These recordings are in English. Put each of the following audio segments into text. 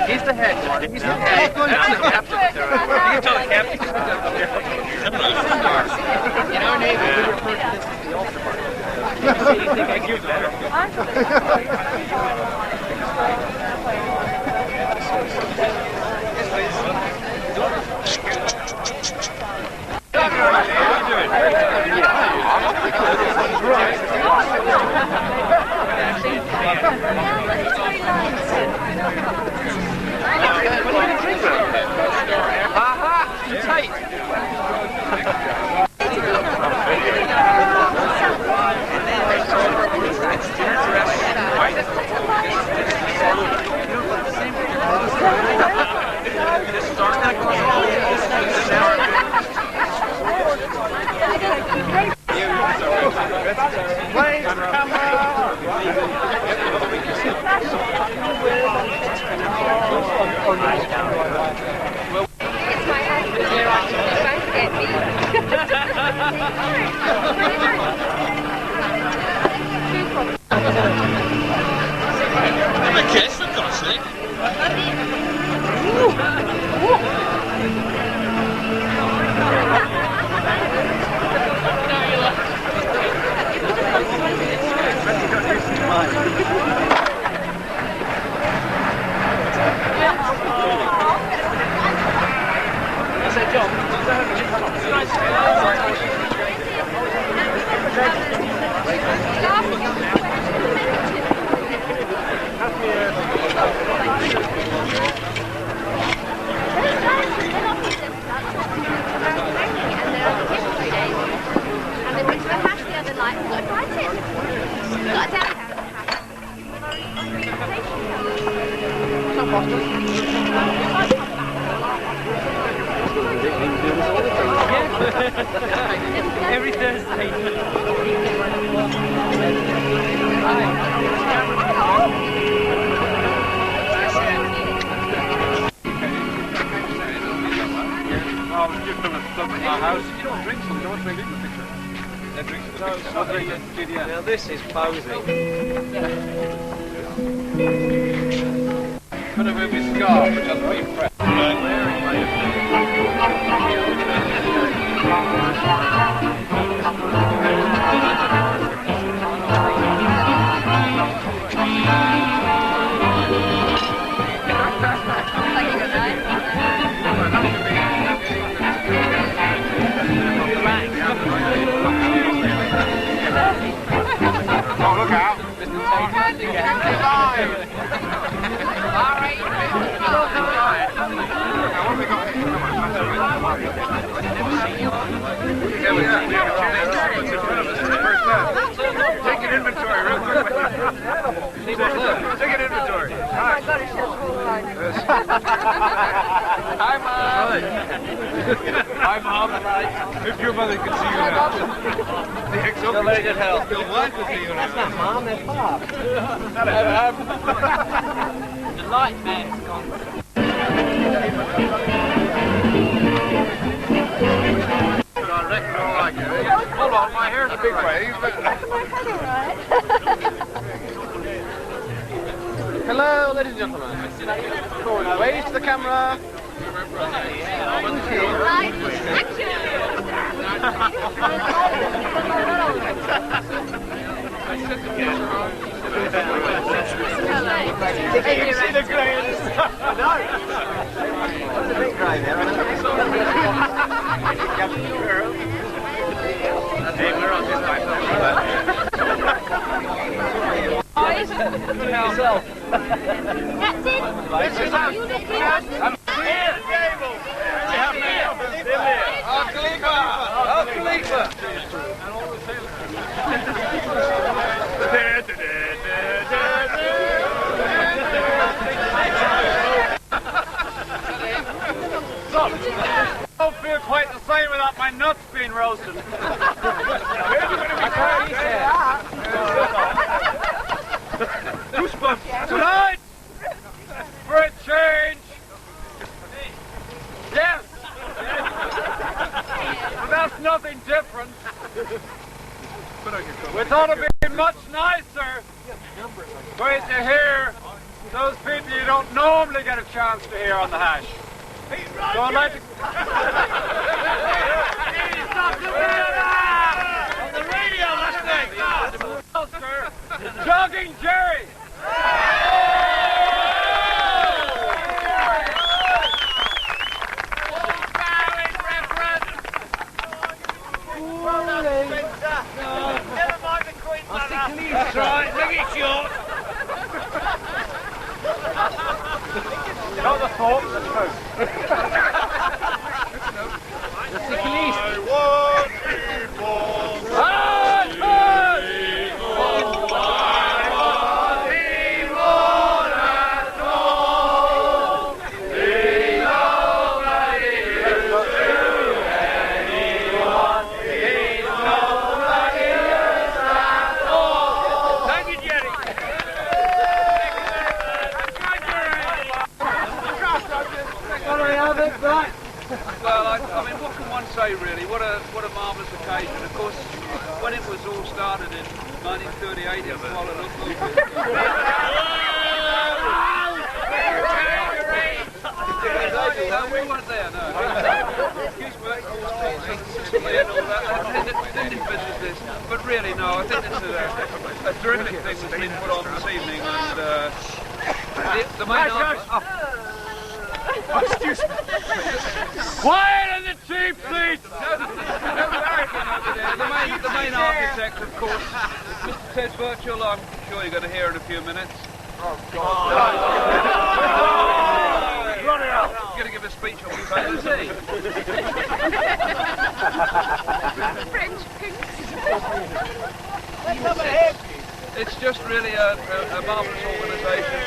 He's the head one. He's the head. That's the captain. You can tell the captain. In our Navy, we refer to this as the ultra mark. You think I do better? Tight. Every Thursday. Now this is posing. Could have moved his scarf, but just be impressed. Oh, look out! Take an inventory real quick. Take an inventory. Hi, Mom. Hi, Mom. If your mother could see you now. The leg at hell. Your wife could see you now. That's not Mom, that's Bob. The light man's gone. I reckon I like it. Hold on, my hair's a big wave. Hello, ladies and gentlemen. Wave to the camera. Hey, you see the grey in the stuff? No. There's a big grey there. Hey, we're on this side. Yourself. Captain, This is how you look I'm here, Gable. We have me. Oh, Khalifa. Oh, Khalifa. I don't feel quite the same without my nuts being roasted. Goosebumps. Tonight, for a change. Yes. But that's nothing different. We thought it'd be much much nicer wait to hear those people you don't normally get a chance to hear on the hash. So I'd like to... On the radio listening! Jogging Jerry! Right, bring it short. Not the thought, the truth. That's the police. I want people. Well, I mean, what can one say really? What a marvellous occasion. Of course, when it was all started in 1938 in Kuala Lumpur. No, we weren't there, no. Excuse me, and all that. Didn't envisage this. But really, no, I think it's a terrific thing that's been put on this evening. And the main Excuse me. Quiet in the cheap seats! The main architect, of course, Mr. Ted Birchall. I'm sure you're going to hear in a few minutes. Oh, God. Run it out! He's going to give a speech on Bahrain, isn't he? French prince. It's just really a marvellous organisation.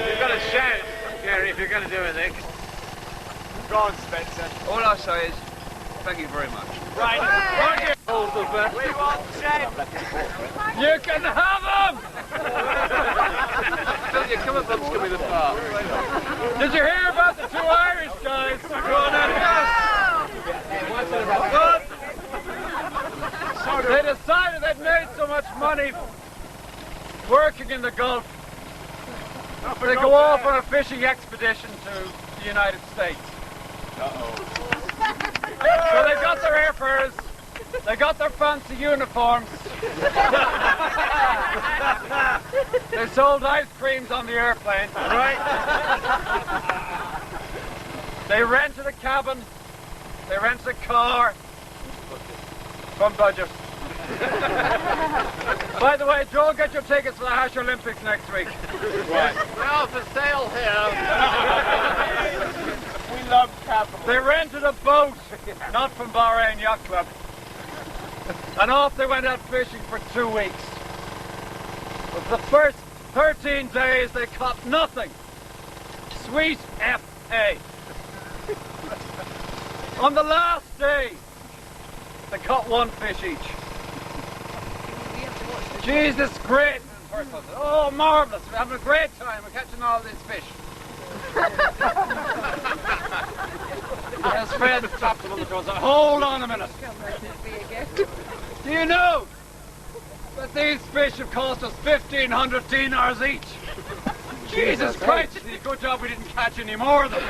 You've got to shout, Gary, if you're going to do anything. Go on, Spencer. All I say is, thank you very much. Right. Roger. Hold the best. We want shout. You can have them! Tell you, come up, that's going to be the part. Did you hear about the two Irish guys? Go on, They decided they'd made so much money working in the Gulf. They go off on a fishing expedition to the United States. So they got their airfares, they got their fancy uniforms. They sold ice creams on the airplane, right? They rented a cabin, they rented a car from budget. By the way, Joe, get your tickets for the Hash Olympics next week. Right. Well, for sale here. We love capital. They rented a boat, not from Bahrain Yacht Club. And off they went out fishing for 2 weeks. But the first 13 days they caught nothing. Sweet F.A. On the last day, they caught one fish each. Jesus, great. Oh, marvellous. We're having a great time. We're catching all these fish. As Fred tapped him on the shoulder, hold on a minute. Do you know that these fish have cost us 1,500 dinars each? Jesus Christ, it's a good job we didn't catch any more of them.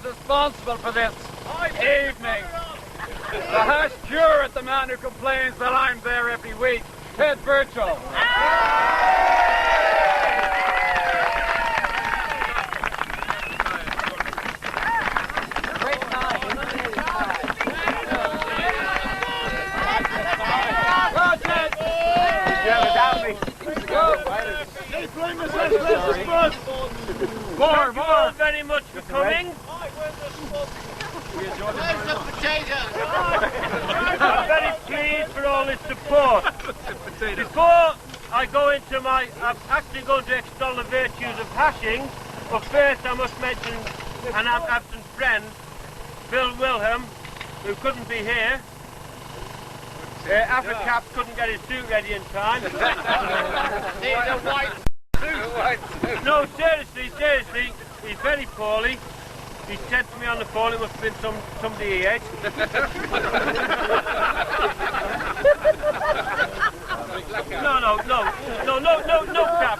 Responsible for this evening. The hash curate, the man who complains that I'm there every week, Ted Birchall. Great time. Go, Ted. Yeah, without me. Go. More. Thank you all very much for coming. Where's the potatoes? I'm very pleased for all this support. Before I go into I'm actually going to extol the virtues of hashing, but first I must mention an absent friend, Bill Wilhelm, who couldn't be here. After Cap couldn't get his suit ready in time. Need a white No, seriously, he's very poorly. He said to me on the phone it must have been somebody he ate.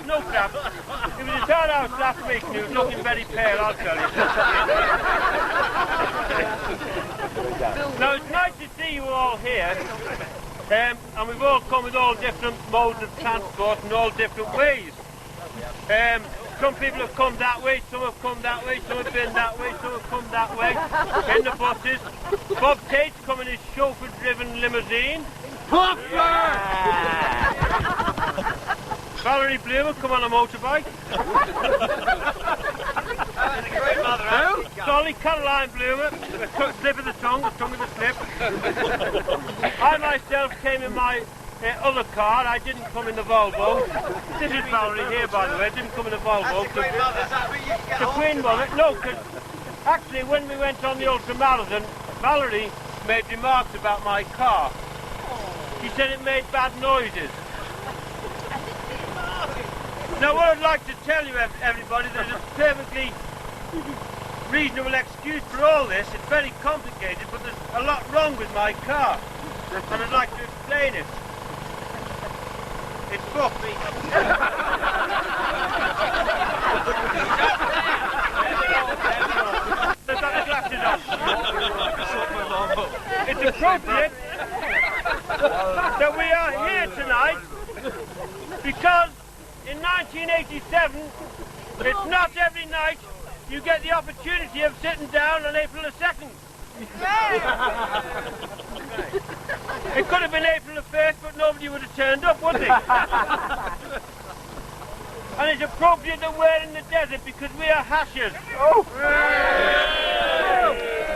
No crap. It was his third house last week and he was looking very pale, I'll tell you. Now, it's nice to see you all here. And we've all come with all different modes of transport and all different ways. Some people have come that way, some have come that way, some have been that way, some have come that way in the buses. Bob Tate's come in his chauffeur-driven limousine. Yeah. Valerie Bloomer come on a motorbike. Dolly Caroline Bloomer, slip of the tongue of the slip. I myself came in my other car. I didn't come in the Volvo. This is Valerie here, by the way. I didn't come in the Volvo. The Queen Mother. No, because actually when we went on the ultramarathon, Valerie made remarks about my car. She said it made bad noises. Now what I'd like to tell you, everybody, there's a perfectly reasonable excuse for all this. It's very complicated, but there's a lot wrong with my car. And I'd like to explain it. It's fucked. They've got the glasses on. It's appropriate that we are here tonight because in 1987, it's not every night you get the opportunity of sitting down on April the 2nd. It could have been April the 1st, but nobody would have turned up, would they? And it's appropriate that we're in the desert because we are Harriers. Oh.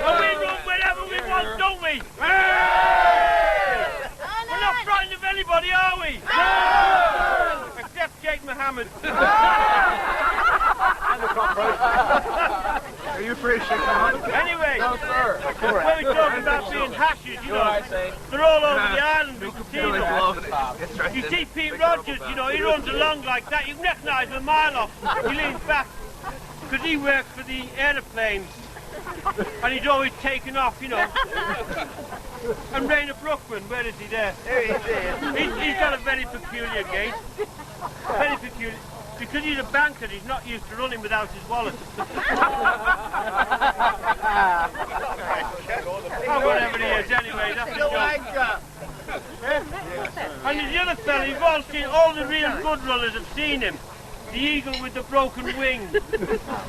And we run wherever we want, don't we? We're not frightened of anybody, are we? Except Jake Mohammed. Are you pretty sure? Anyway, no, sir. when we're talking about being Harriers, you know, they're all over the island, we can see them. You see Pete Rogers, you know, he runs along like that, you can recognise him a mile off. He leans back, because he works for the aeroplanes, and he's always taking off, you know. And Rainer Brookman, where is he there? He's got a very peculiar gait. Very peculiar. Because he's a banker, he's not used to running without his wallet. Oh, whatever he is, anyway, that's the joke. And there's the other fella, you've all seen, all the real good runners have seen him. The eagle with the broken wing.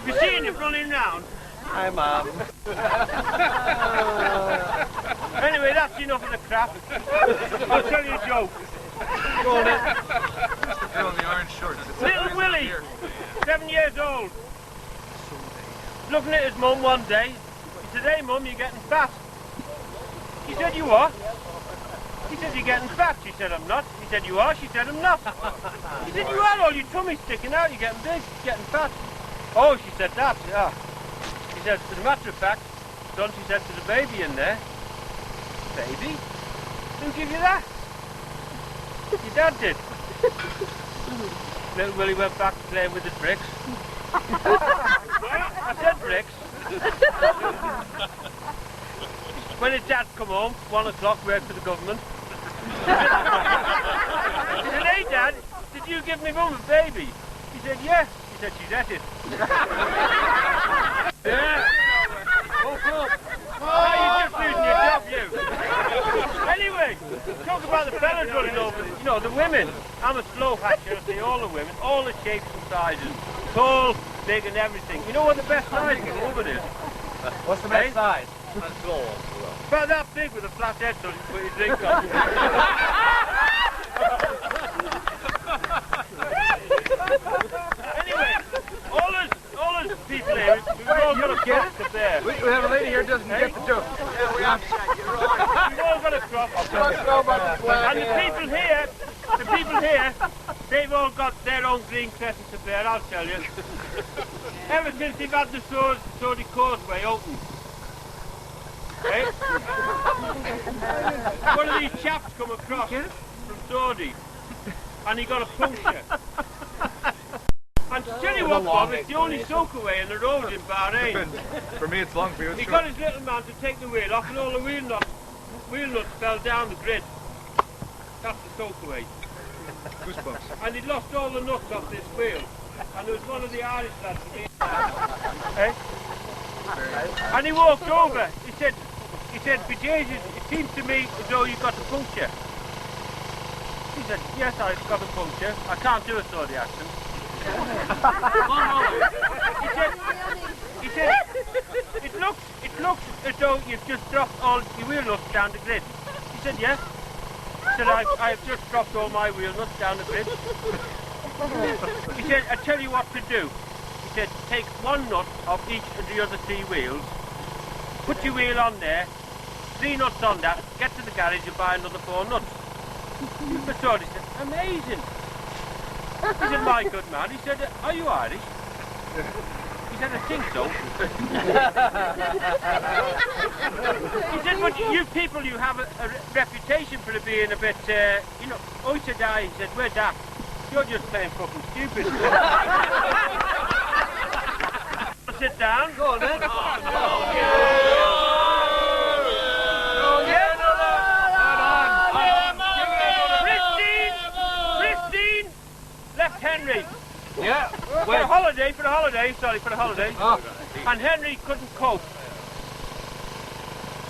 You've seen him running round? Hi, Mom. Anyway, that's enough of the crap. I'll tell you a joke. Go on then. On the orange shorts. Little Willie, 7 years old, looking at his mum one day. He said, "Hey Mum, you're getting fat." She said, "You are?" He said, "You're getting fat." She said, "I'm not." He said, "You are?" She said, "I'm not." He said, "You are, all your tummy's sticking out, you're getting big, you're getting fat." Oh, she said that, yeah. He said, "As a matter of fact, son," she said, "there's a baby in there." Baby? Who gave you that? Your dad did. Little Willie went back to playing with his bricks. I said bricks. When his dad come home, 1 o'clock, worked for the government. He said, "Hey Dad, did you give me mum a baby?" He said, "Yes." He said, "She's at it." Yeah. Oh, cool. Oh, you're just losing your job, you. Anyway, talk about the fellas running over, you know, the women. I'm a slow hatcher, I say all the women, all the shapes and sizes. Tall, big and everything. You know what the best size of a woman is? What's the best size? About that big with a flat head so you can put your drink on. Anyway, all us people here, we've all got a cross to bear. We have a lady here who doesn't get the joke. We've all got a cross. And the people here, they've all got their own green crescent to bear, I'll tell you. Ever since they've had the Saudi Causeway open. Eh? One of these chaps come across from Saudi, and he got a puncture. And Bob, it's the only soakaway in the road in Bahrain. For me, it's long. For you, it's He short. got his little man to take the wheel off, and all the wheel nuts fell down the grid. That's the soakaway. Goosebumps. And he'd lost all the nuts off this wheel. And there was one of the Irish lads. And he walked over. He said, "For Jesus, it seems to me as though you got a puncture." He said, "Yes, I've got a puncture. I can't do a Saudi accent." He said, it looks as though you've just dropped all your wheel nuts down the grid. He said, "Yes." He said, I've just dropped all my wheel nuts down the grid. He said, "I tell you what to do." He said, "Take one nut off each of the other 3 wheels, put your wheel on there, 3 nuts on that, get to the garage and buy another 4 nuts." The Saudi said, "Amazing." He said, "My good man," he said, "are you Irish?" He said, "I think so." He said, "But you people, you have a reputation for being a bit, you know." Oh, he said, he said, "We're daft. You're just playing fucking stupid." Sit down. Go on, then. Christine left Henry. Yeah. For a holiday. Oh. And Henry couldn't cope.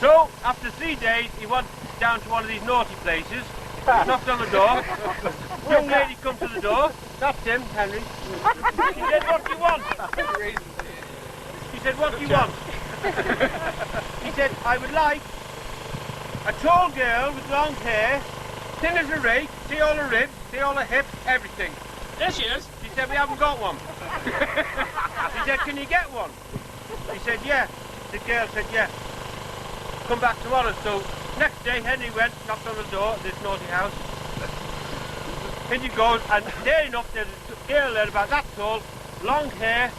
So, after 3 days, he went down to one of these naughty places, knocked on the door. Young lady come to the door. That's him, Henry. He said, "What do you want?" He said, "What do you want?" He said, "I would like a tall girl with long hair, thin as a rake, see all the ribs, see all the hips, everything." There she is. He said, "We haven't got one." He said, "Can you get one?" He said, "Yeah." The girl said, "Yeah. Come back tomorrow." So next day Henry went, knocked on the door of this naughty house. In he goes, and there enough there's a girl there about that tall, long hair,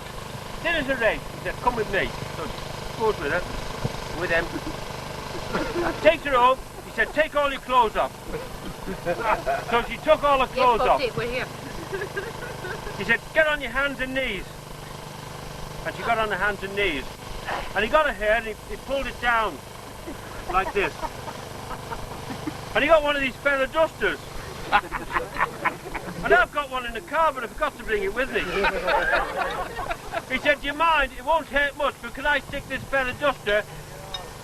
thin as a rake. He said, "Come with me." So goes with her, with him. Takes her home. He said, "Take all your clothes off." So she took all her clothes off. We're here. He said, "Get on your hands and knees." And she got on her hands and knees. And he got her hair and he pulled it down like this. And he got one of these feather dusters. And I've got one in the car, but I forgot to bring it with me. He said, "Do you mind? It won't hurt much, but can I stick this feather duster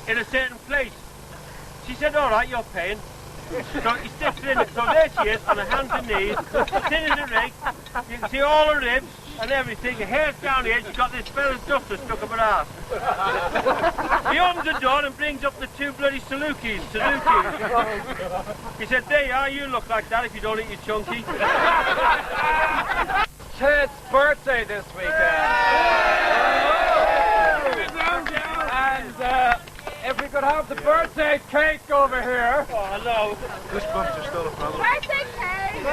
in a certain place?" She said, "All right, you're paying." So he sticks it in it. So there she is, on her hands and knees, thin as a rake. You can see all her ribs and everything. Her hair's down here. She's got this feather duster stuck up her ass. He opens the door and brings up the 2 bloody Salukis. He said, "There you are. You look like that if you don't eat your chunky." Ted's birthday this weekend. And if we could have the birthday cake over here. Oh, hello. Goosebumps are still a problem. Birthday cake!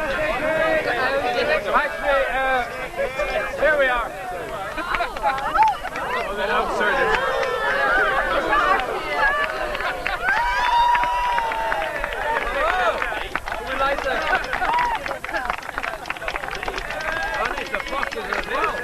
Actually, here we are. Oh, then I'm certain. We like that. I need the boxes as well.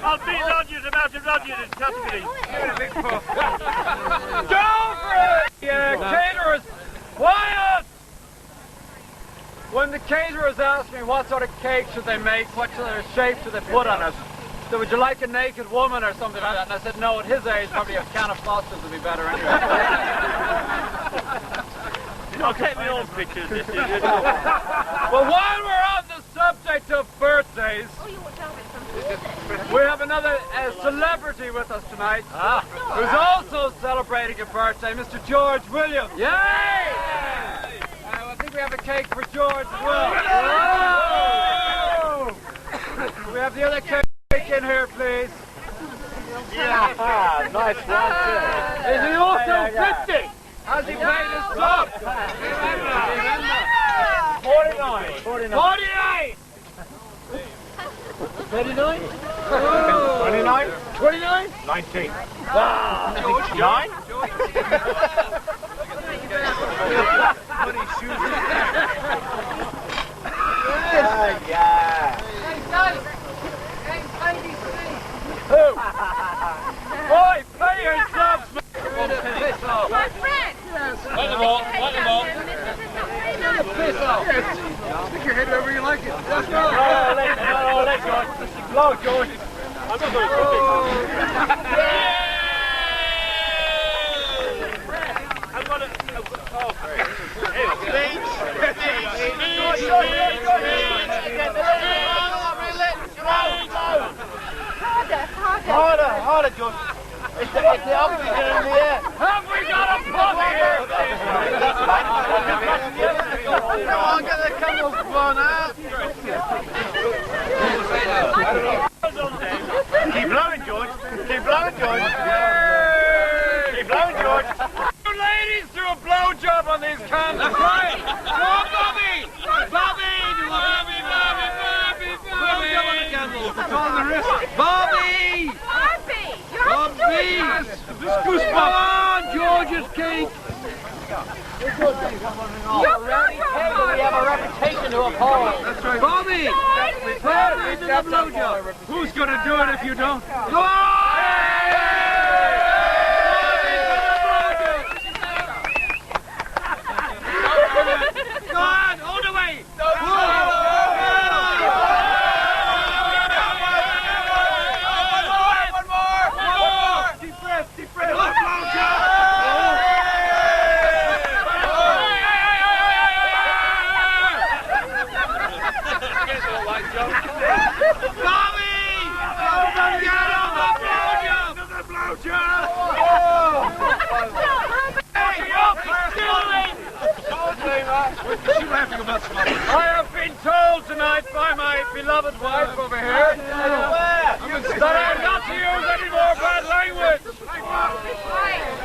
I'll beat Rogers about Rogers in category. Go for it! Caterers, quiet! When the caterers asked me what sort of cake should they make, what sort of shape should they put on it, so would you like a naked woman or something like that? And I said, no, at his age, probably a can of Fosters would be better anyway. I'll take my own pictures. This is it. Well, while we're on the subject of birthdays, we have another celebrity with us tonight, who's also celebrating a birthday, Mr. George Williams. Yay! I think we have a cake for George as well. We have the other cake in here, please. Yeah, nice one, too. Is he also 50? Has he paid his sub? 49. 49. 48! 39? 29. 29? 19. George? 9? Who? Boy, pay your subs, man! My friend. Let them all. Piss off! Stick your head wherever you like it. That's No, let George. Blow, George. I'm not going to I've got a... Oh, great. Harder, George. It's the oxygen in the air. Have we got a pub here? Come on, get the candles blown out. Keep blowing, George. Keep blowing, George. Keep blowing, George. You ladies do a blowjob on these candles, right? Go on, Bobby! Bobby! Blowjob on the candles. It's on the wrist. Bobby! Bobby! You're Bobby! This goosebumps. Come on, George's cake! We have a reputation to uphold. That's right. Bobby! Bobby, do the blowjob. Who's going to do it if you don't? Go on! Go on, all the way! One more! Deep breath! Bobby! Get on the blowjob! I have been told tonight by my beloved wife over here that I'm not to use any more bad language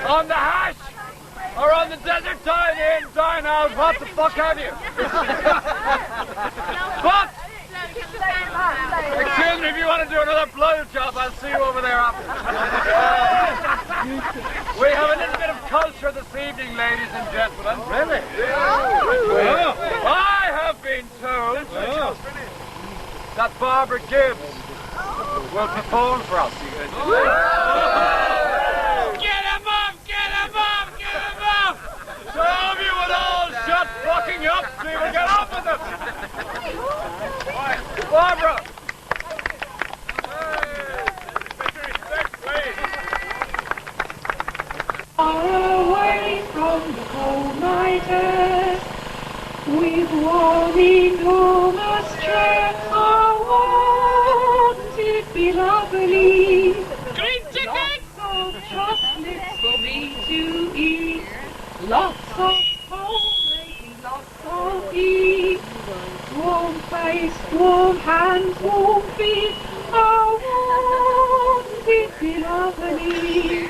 on the hash or on the desert dine in, dine out, what the fuck have you? But excuse me, if you want to do another blowjob, I'll see you over there after. We have a little bit of culture this evening, ladies and gentlemen. Really? I have been told that Barbara Gibbs will perform for us. Get him up! Get him up! Get him up! Some of you would all shut fucking up so we will get off with them! Barbara! Far away from the cold night air, with warming Thomas chair, oh, wouldn't it be lovely? Green chicken! Lots of chocolates for me to eat, lots of homemade, lots of heat, warm face, warm hands, warm feet, oh, wouldn't it be lovely?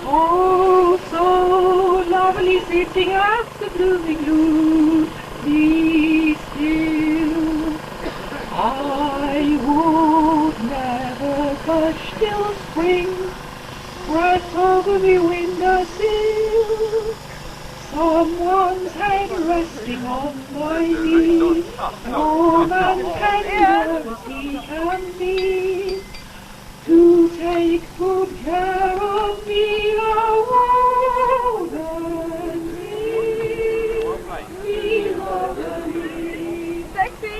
Oh, so lovely sitting at the blooming loom, be still. I would never hush till spring breath over the windowsill. Someone's head resting on my knee, warm and tender as he can be. To take good care of me, oh, lovely, Sexy!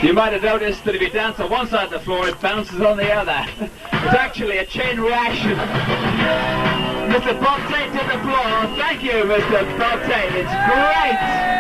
You might have noticed that if you dance on one side of the floor, it bounces on the other. It's actually a chain reaction. Mr. Bobtaine to the floor. Thank you, Mr. Bobtaine. It's great.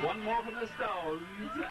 One more from the Stones.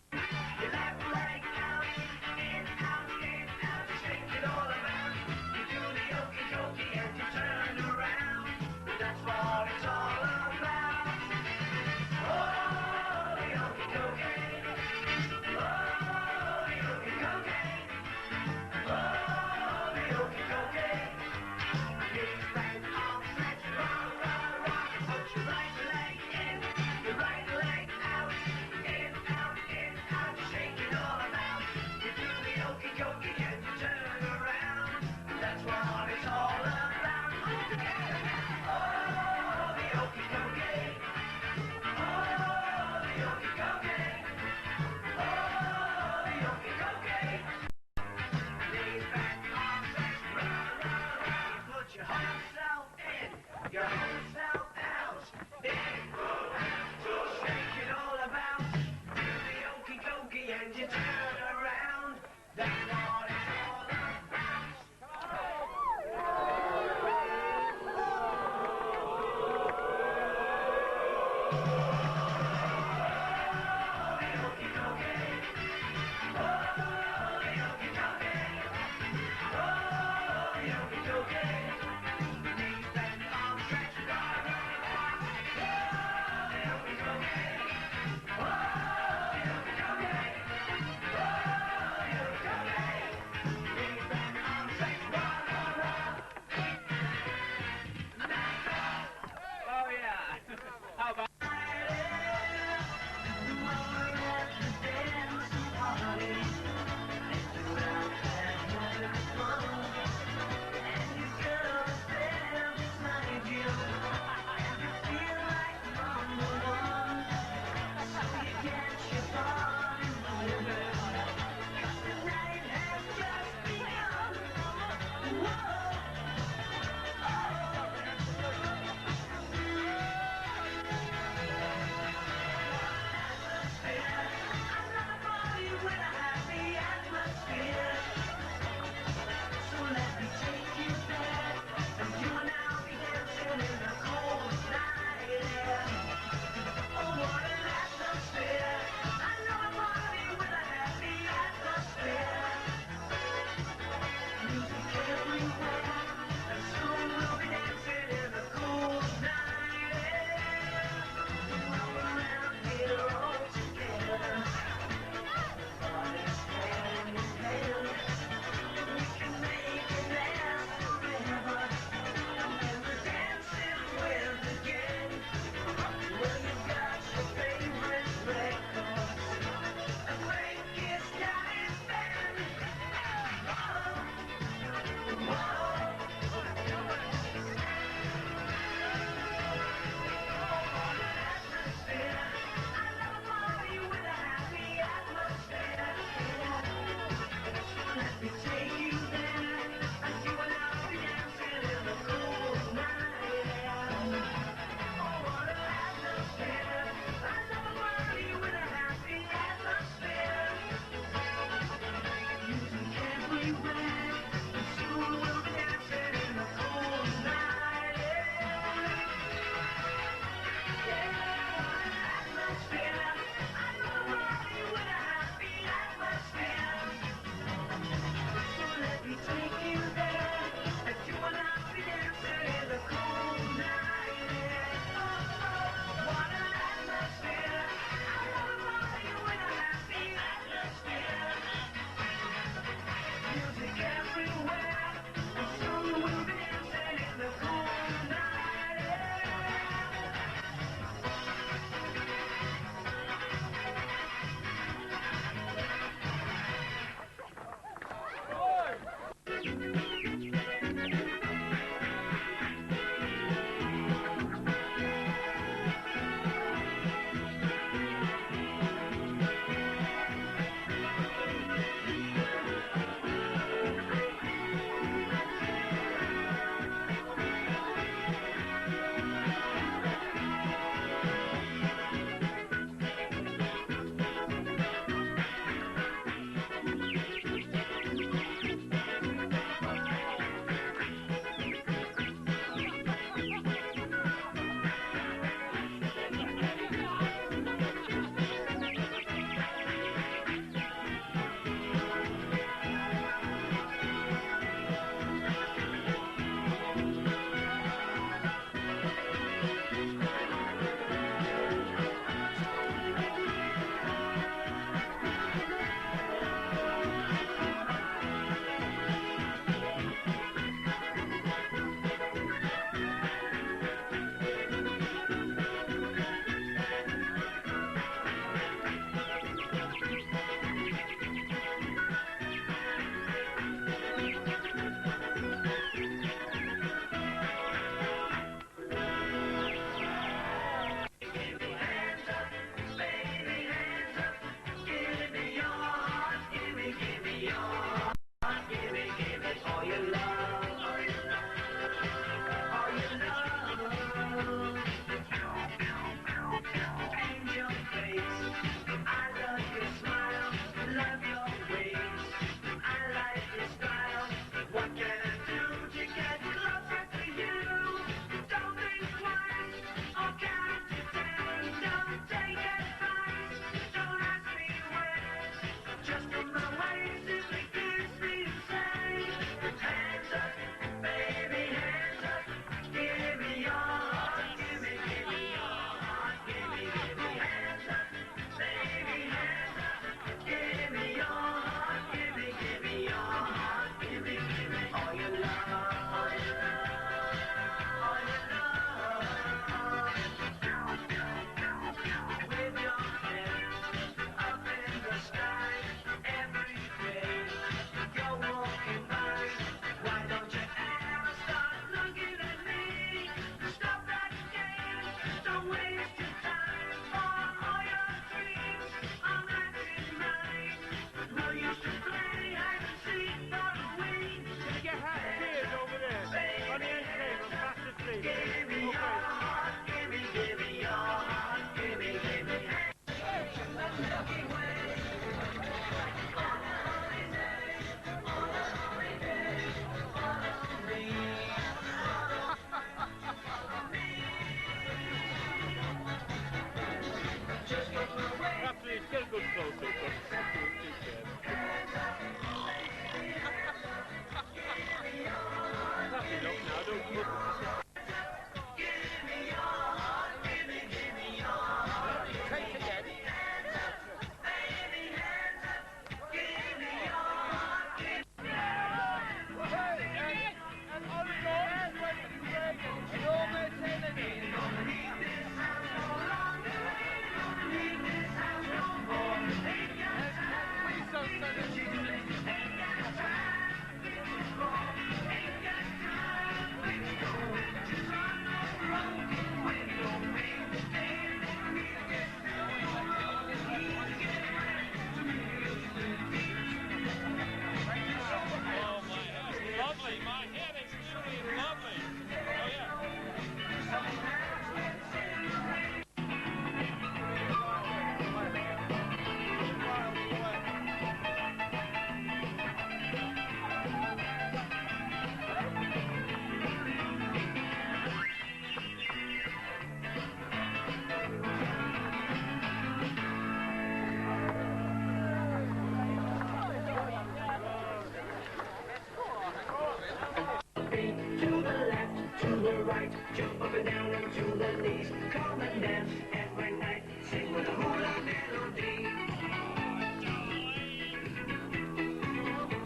Just come and dance every night, sing with a hula melody.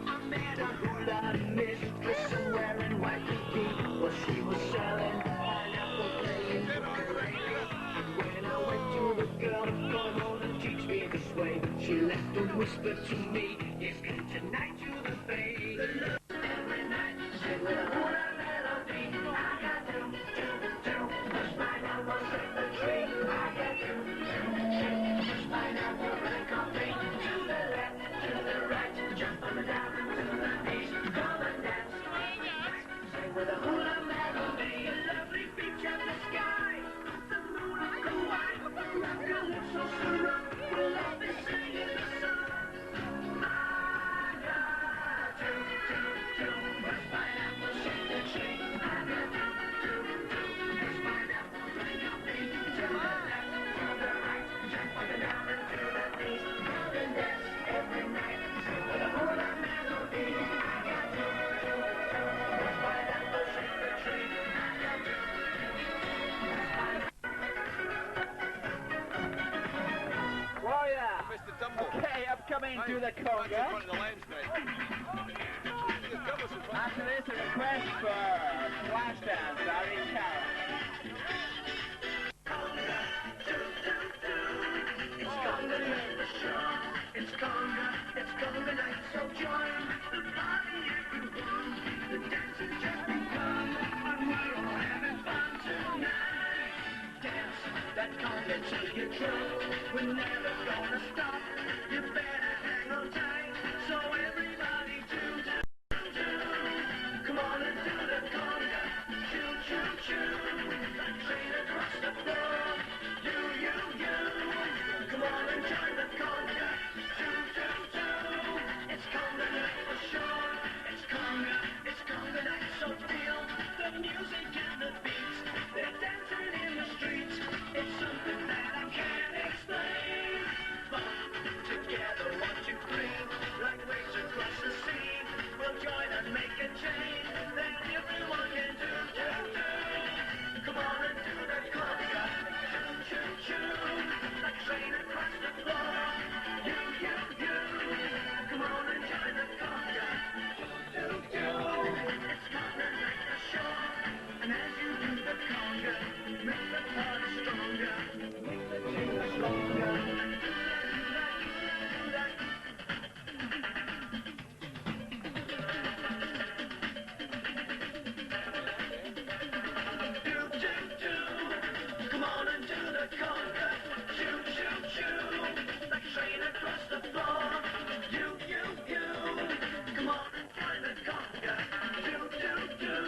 I met a hula mistress wearing white bikini. Well, she was selling pineapple playing ukulele. And when I went to the girl to come on and teach me this way, she left a whisper to me, yes, come tonight to the bay. Every night, sing with a hula melody. I got to, push my elbows in the tree. I got to, push my elbows and coffee. To the left, to the right, jump up and down and to the knees. Come and dance, sing with a hula melody. A lovely beach of the sky, the moon on the white, rock a lips so surround. We'll all be singing the song. I got to, push my elbows in the tree. I got to, push my elbows and coffee. To the left, to the right, jump up and down and to the knees. Come and dance every night, sing with a hula melody. I got to, push my elbows in the tree. I got to, Warrior! Mr. Dumble. Okay, upcoming to the Right in conga. front of the lens, mate. After this, a request for Flashdance, Harriers Carol. It's conga night, so join the party everyone. The dance has just begun, and we're all having fun tonight. Dance that conga till you drunk. We're never gonna stop. You better hang on tight. So everybody do. Come on and do the conga. Choo choo choo. Train across the floor. You. Come on and join the conga. Choo choo choo. It's conga night for sure. It's conga night, so feel the music and the beats. They're dancing in the streets. It's something that I can't explain. Fun together, 1, 2, 3, like waves across the sea. We'll join and make a change that everyone can do. Come on and do the conga. Choo choo choo. Like train across the floor. You. Come on and join the conga. It's conga night for sure. And as you do the conga, make the party stronger. Make the change stronger. And do that. Come on and do the conga. Choo choo choo. Like train across the floor. You. Come on and join the conga. Choo choo choo.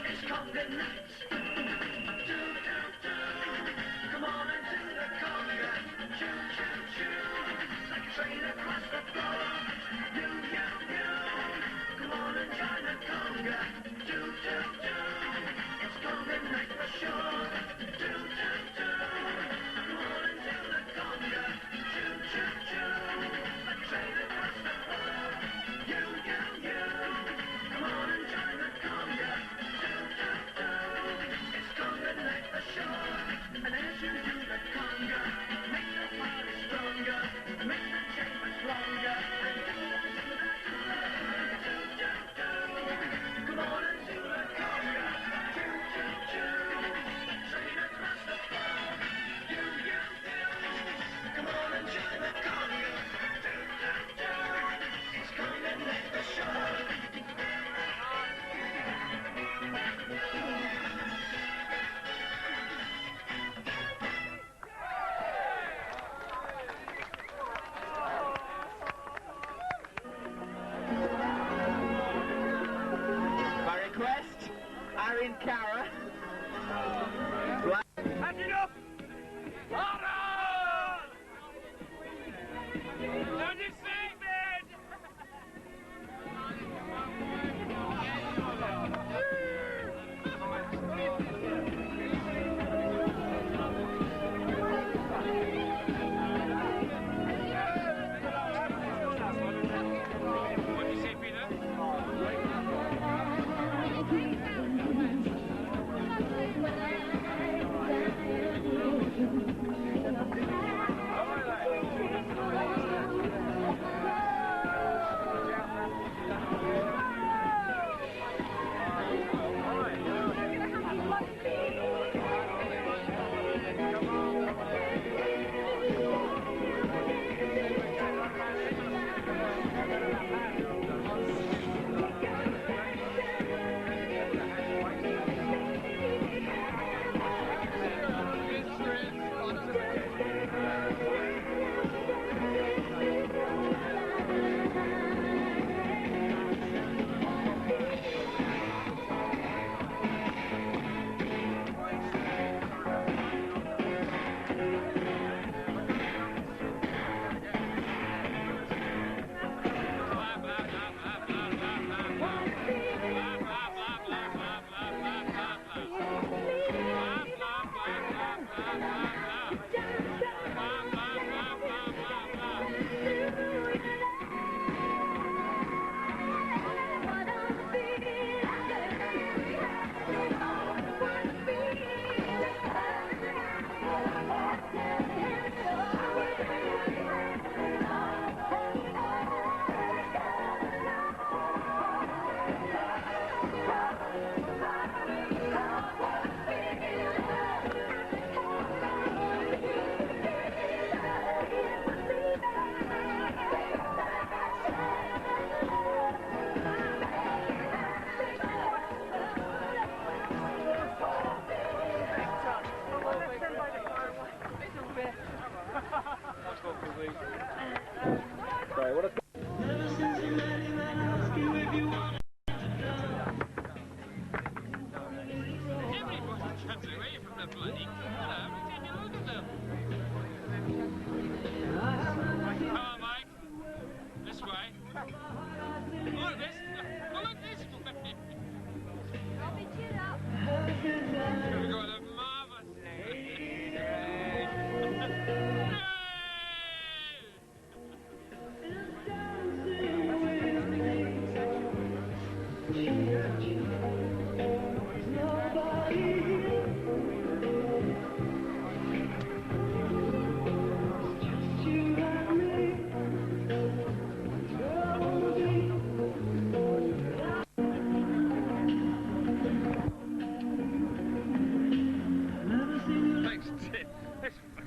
It's conga night. Come on and do the conga. Choo choo choo. Like train across the floor. You. Come on and join the conga. Choo choo choo. It's conga night for sure. Come on and do the conga. Choo choo choo. Like train across the floor. You. Come on and join the conga. Choo choo choo. It's conga night for sure. And as you do the conga, make the party stronger. Make the chambers longer. And do that. Come on and do the conga. Choo choo choo. Train across the floor. You. Come on and join the conga. It's conga night for sure. By request, Harriers Carol. Pack it up! Order! Down the same bed! What do you say, Peter? way. Look this. Look this way. We've got a marvellous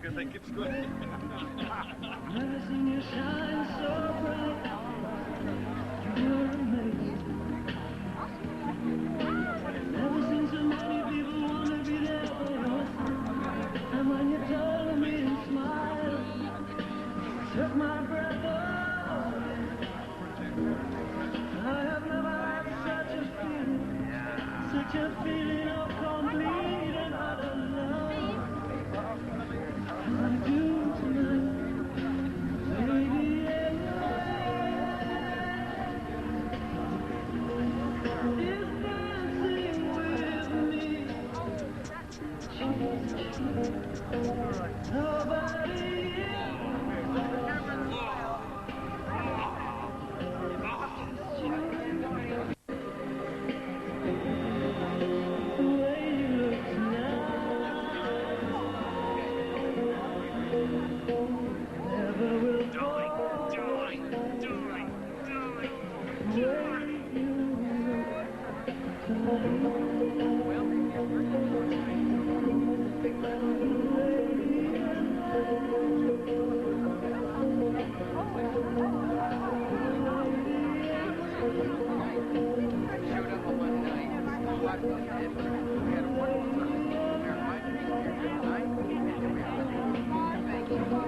I think it's good. Never seen you shine so bright. You're amazing. Never seen so many people wanna be there for you. And when you told me and smiled, took my breath away. I have never had such a feeling of complete and utter love. I do tonight, baby, is dancing with me. Nobody the way you look tonight. Never will Showed up on one night. We had a wonderful time. There might be here tonight. And we have thank you.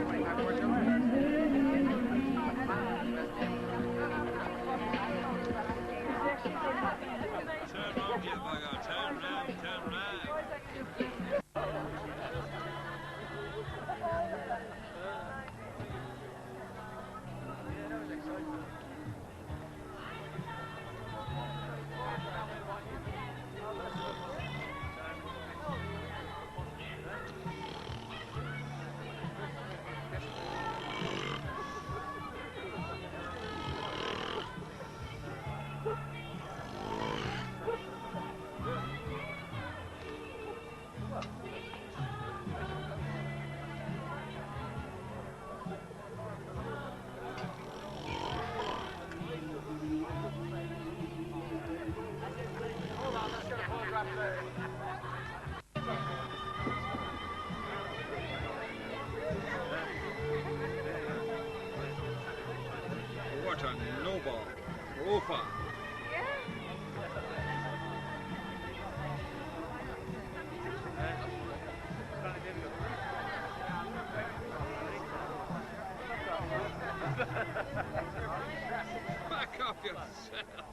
25 more turn round, you bugger. Turn round, turn round. What a noble offer. Back off yourself.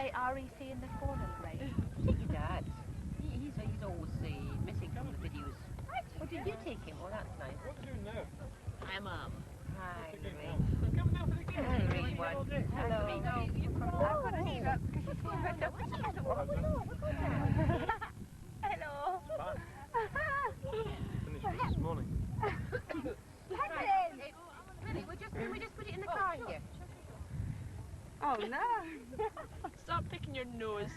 say REC in the corner, Ray? Take your dad. He's always missing from the videos. Oh, did you take him? Well, that's nice. What are you doing now? Hi, Mum. Hi, Louis. Coming down for the game. Hi, everyone. Hello. I've got to leave up because she's going back up. Hello. Finished this morning. Helen! Really, can we just put it in the car here? Oh no! Stop picking your nose.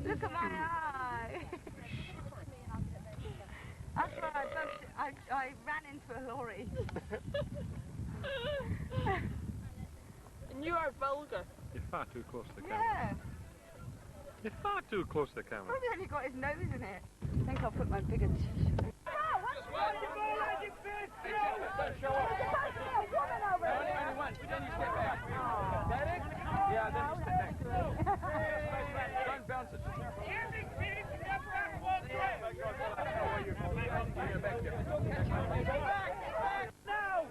Look at my eye! That's what I done. I ran into a lorry. And you are vulgar. You're far too close to the camera. Yeah. You're far too close to the camera. Probably only got his nose in it. I think I'll put my bigger Don't show up. Only once, but then you step back. That it? Yeah, then you step back. Don't bounce it. Now!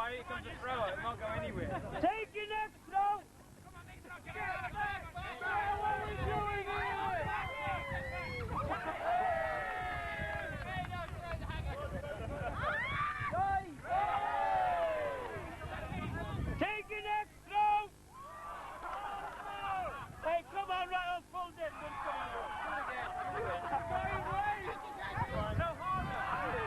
It comes to throw it won't go anywhere. Take your next throw! What are we doing here? Take your next throw! Hey, come on, right on full distance. Come on. So harder.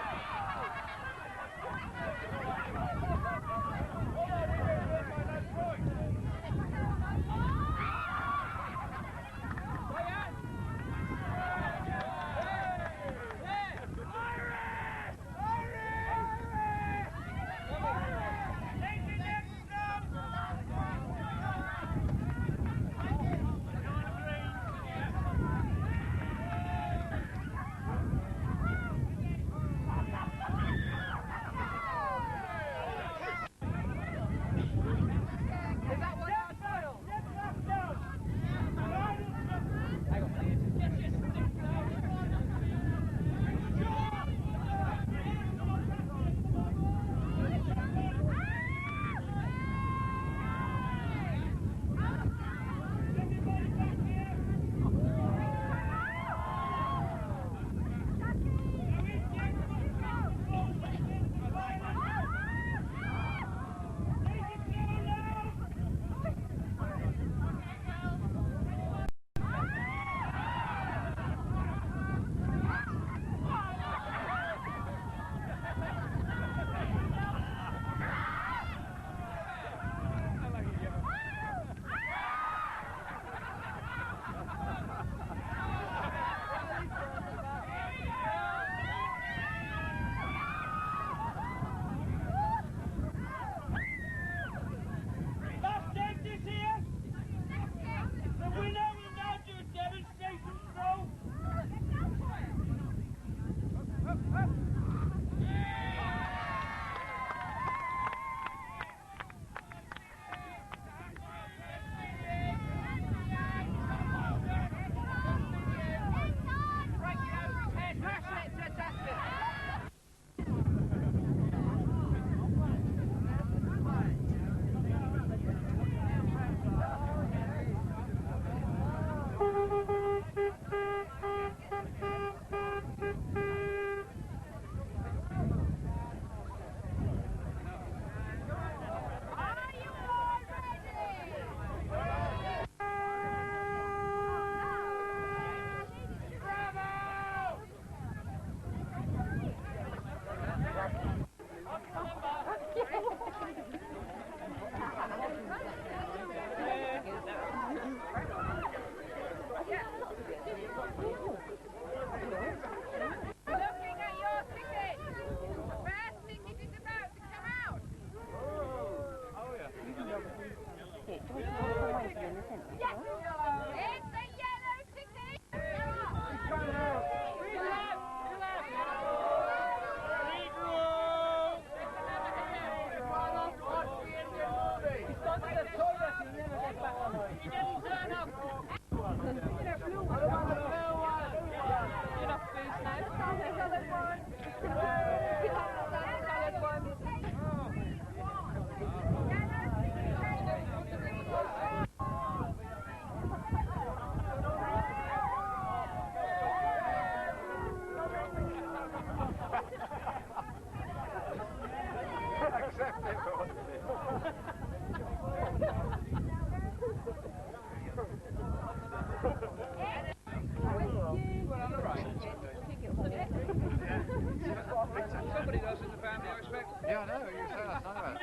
Somebody does in the family, I expect. Yeah, I know. You said last night about it.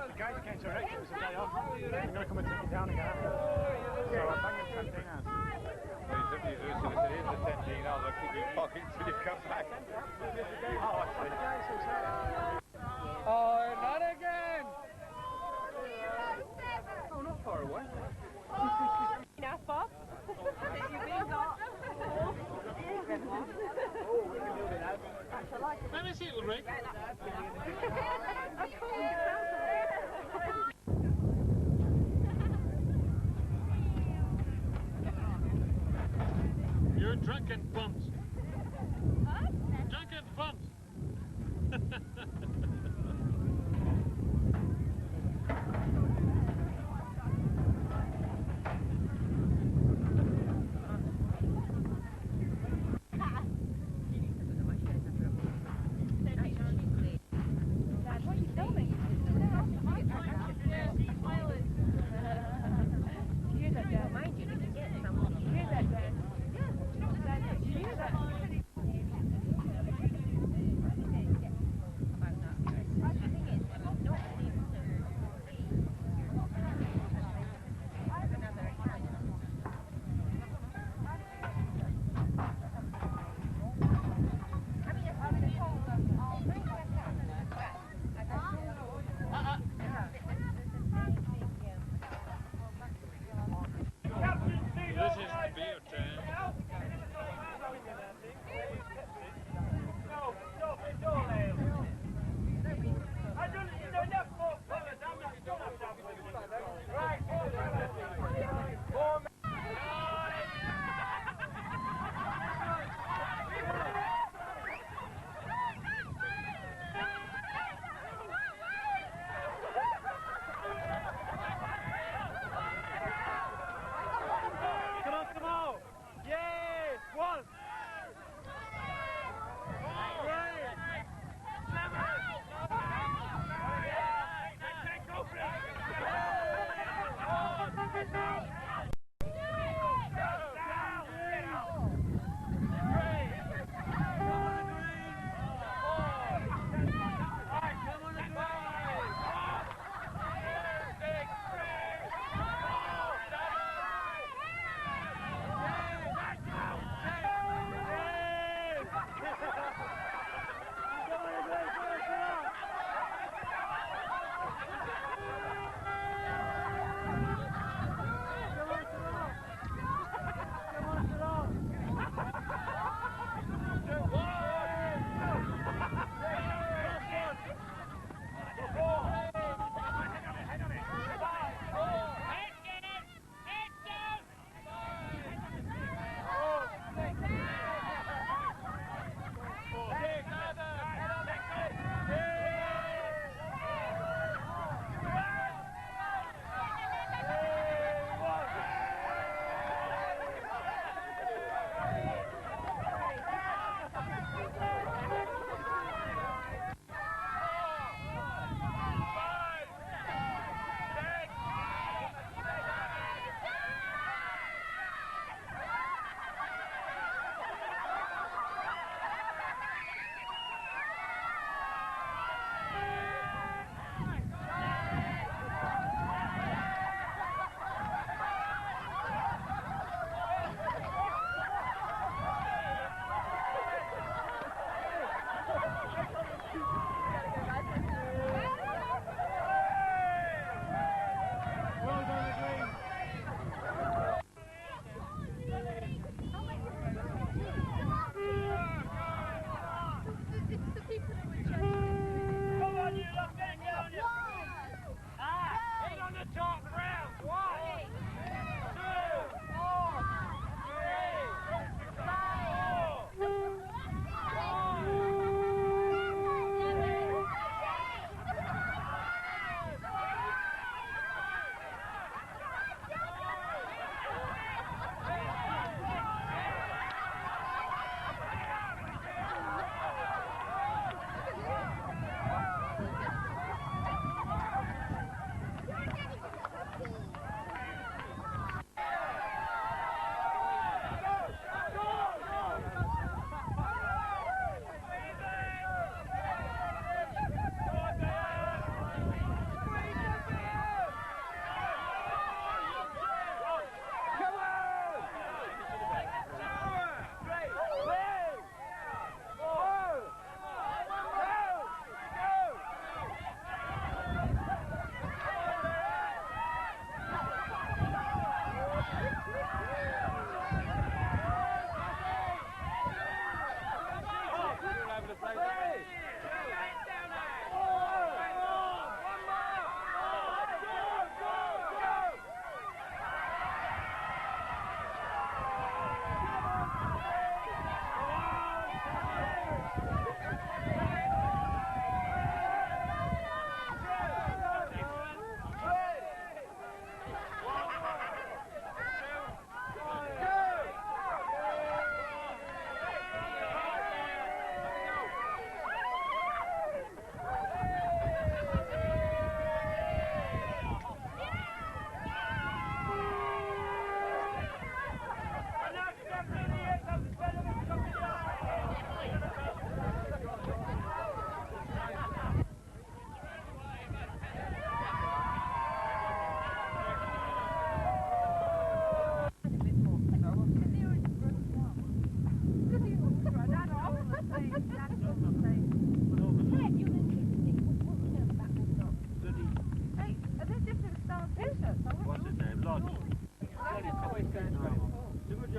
The guys came to Rick, it was a day off. I'm going to come and take it down again after. So I'm banging 10 dinars. Somebody said, here's the 10 dinars, I'll keep your pocket till you come back. Oh, I see. Oh, not again! Oh, not far away. Enough, Bob. Let me see it, Rick. You're drunken bums. Huh? Drunken bums. Mind you, if you get someone, you hear that, Dan? Yeah, you know that. You hear that.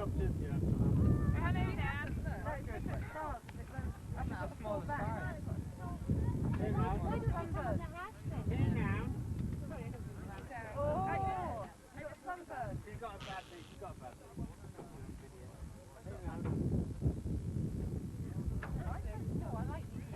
chopped in, yeah. Hello, Dad. I'm not small as fire. Hey now. Hey now. Oh, you've got sunburn. She's got a bad day, she's got a bad day. I like these.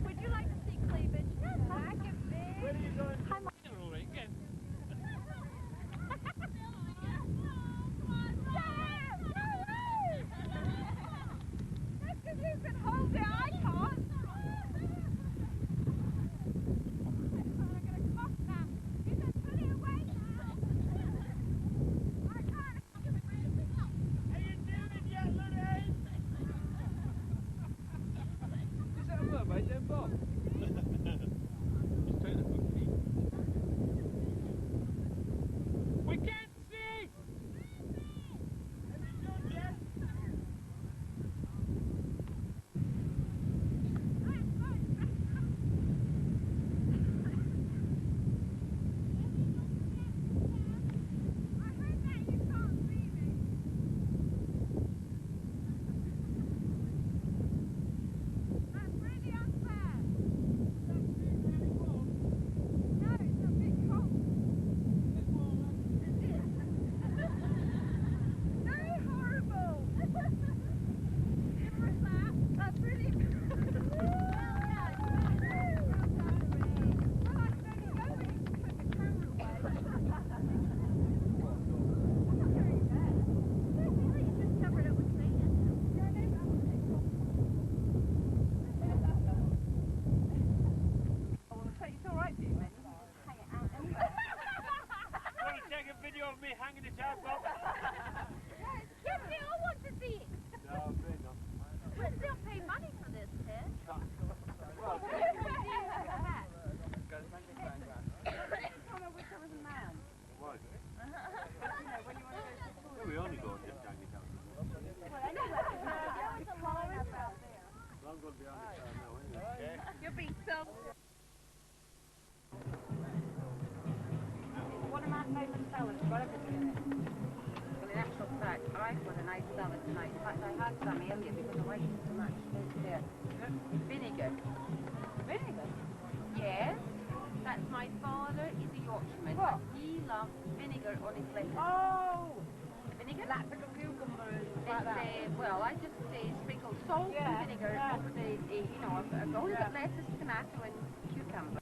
Would you like to see cleavage? Yes, I can be. Where are you going? That's because you can hold it, I can't. I'm going to cough now. You can put it away now. I can't. Are you doing yet, Lorraine? Is that a mermaid then, Bob? Just take the good feet. We can't see! Of me hanging it out, Bob. Yes, we all want to see it. No, fair enough. We'll still pay money for this, Ted. Well, we only go and just hang it out. I'm going behind the car now, anyway. You're being so... What am I favourite salad? Got everything in it. Well, in actual fact, I've got a nice salad tonight. In fact, I had some earlier because I liked it so much. It's there. Vinegar. Vinegar? Yes. That's my father. He's a Yorkshireman. What? He loves vinegar on his lettuce. Oh! Vinegar? Like the cucumbers, It's, like that. well, I just sprinkle salt Yeah, and vinegar yeah. over the, you know, a golden Yeah. lettuce, tomato and cucumber.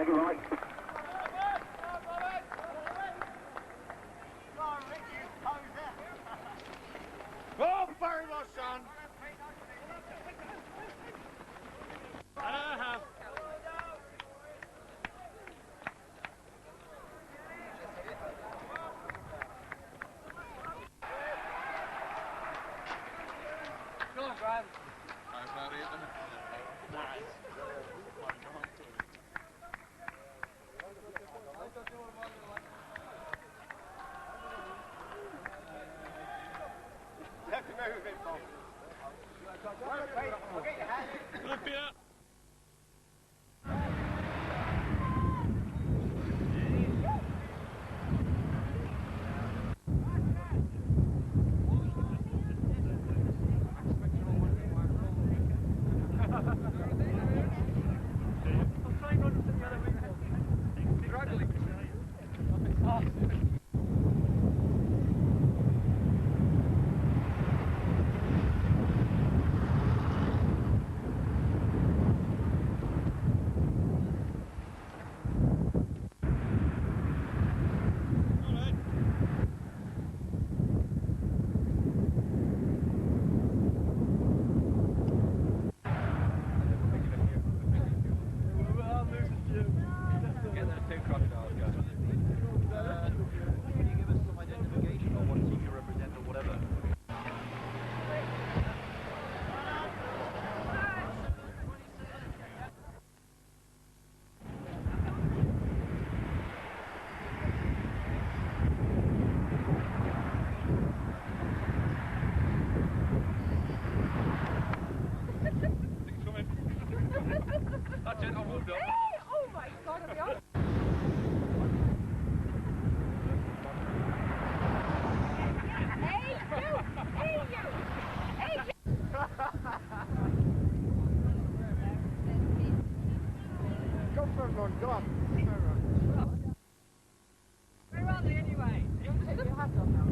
Take it right. Oh, very well, son. Go on, Brad. I'm not eating. You have to move a bit, Bob. I'll get your hand. Flip it up. That's it, I moved up. Oh my God, are we on? Hey, you! Hey, you! Hey, you! Go for it, Ron. Go on. Where are they anyway? You take your hat off now.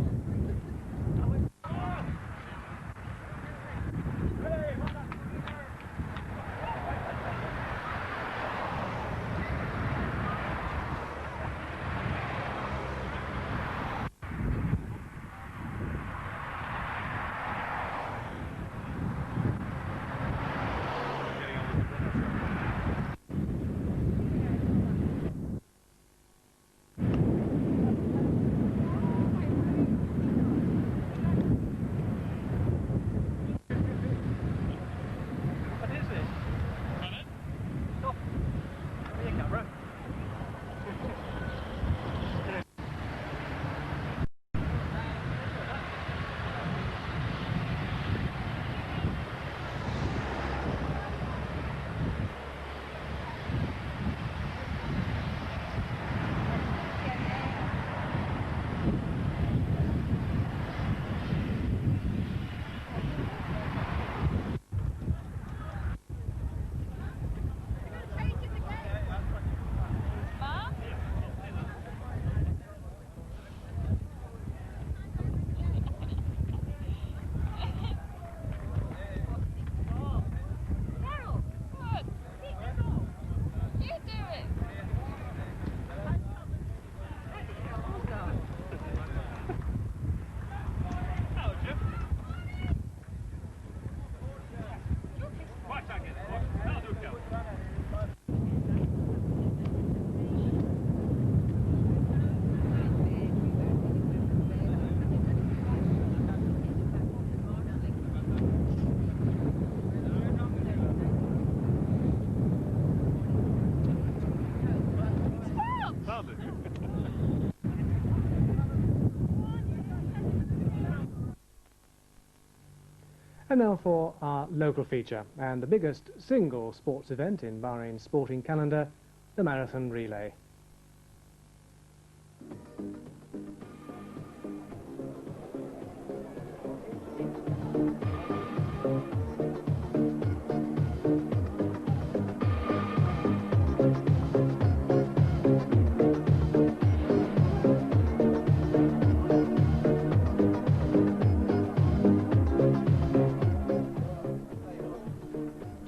And now for our local feature, and the biggest single sports event in Bahrain's sporting calendar, the Marathon Relay.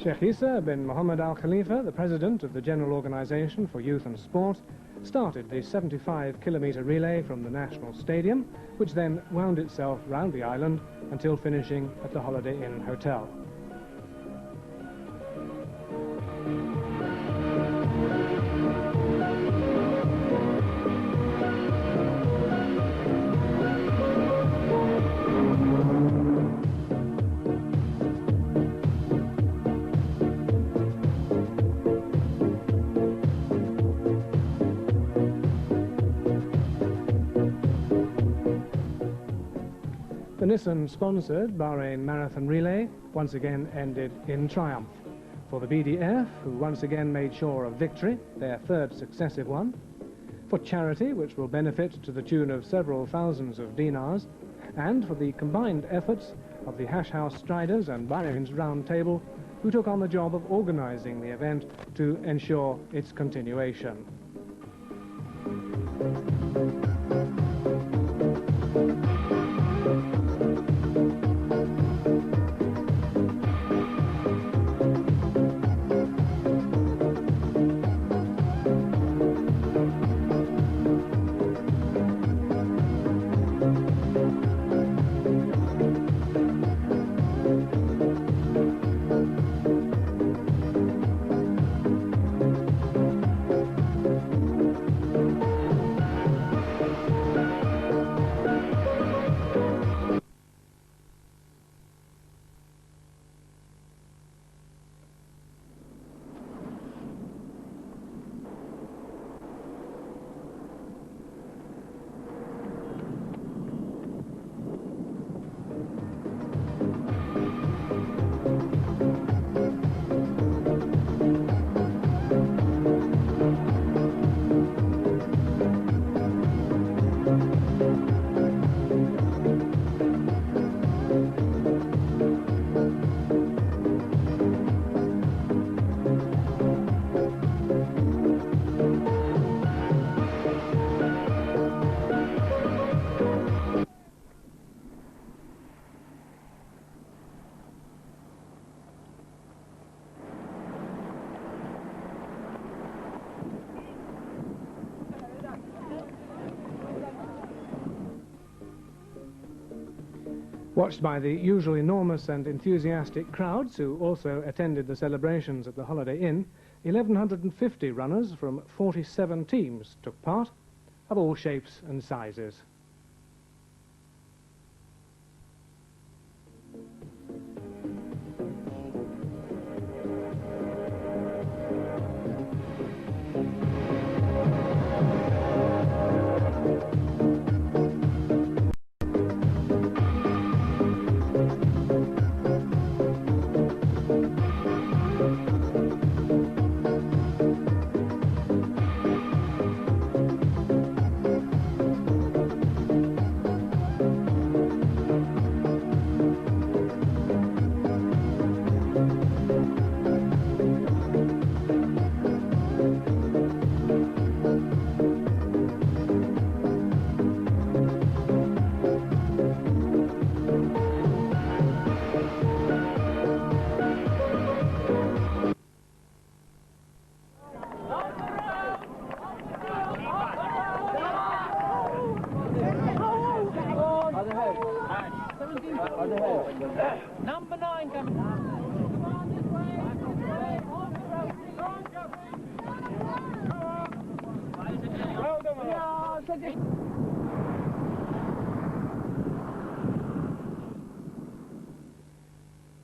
Sheikh Isa bin Mohammed Al Khalifa, the president of the General Organization for Youth and Sport, started the 75-kilometre relay from the National Stadium, which then wound itself round the island until finishing at the Holiday Inn Hotel. The Nissan-sponsored Bahrain Marathon Relay once again ended in triumph for the BDF, who once again made sure of victory, their third successive one, for charity, which will benefit to the tune of several thousands of dinars, and for the combined efforts of the Hash House Striders and Bahrain's Round Table, who took on the job of organising the event to ensure its continuation. Watched by the usual enormous and enthusiastic crowds who also attended the celebrations at the Holiday Inn, 1,150 runners from 47 teams took part, of all shapes and sizes. Number 9 coming.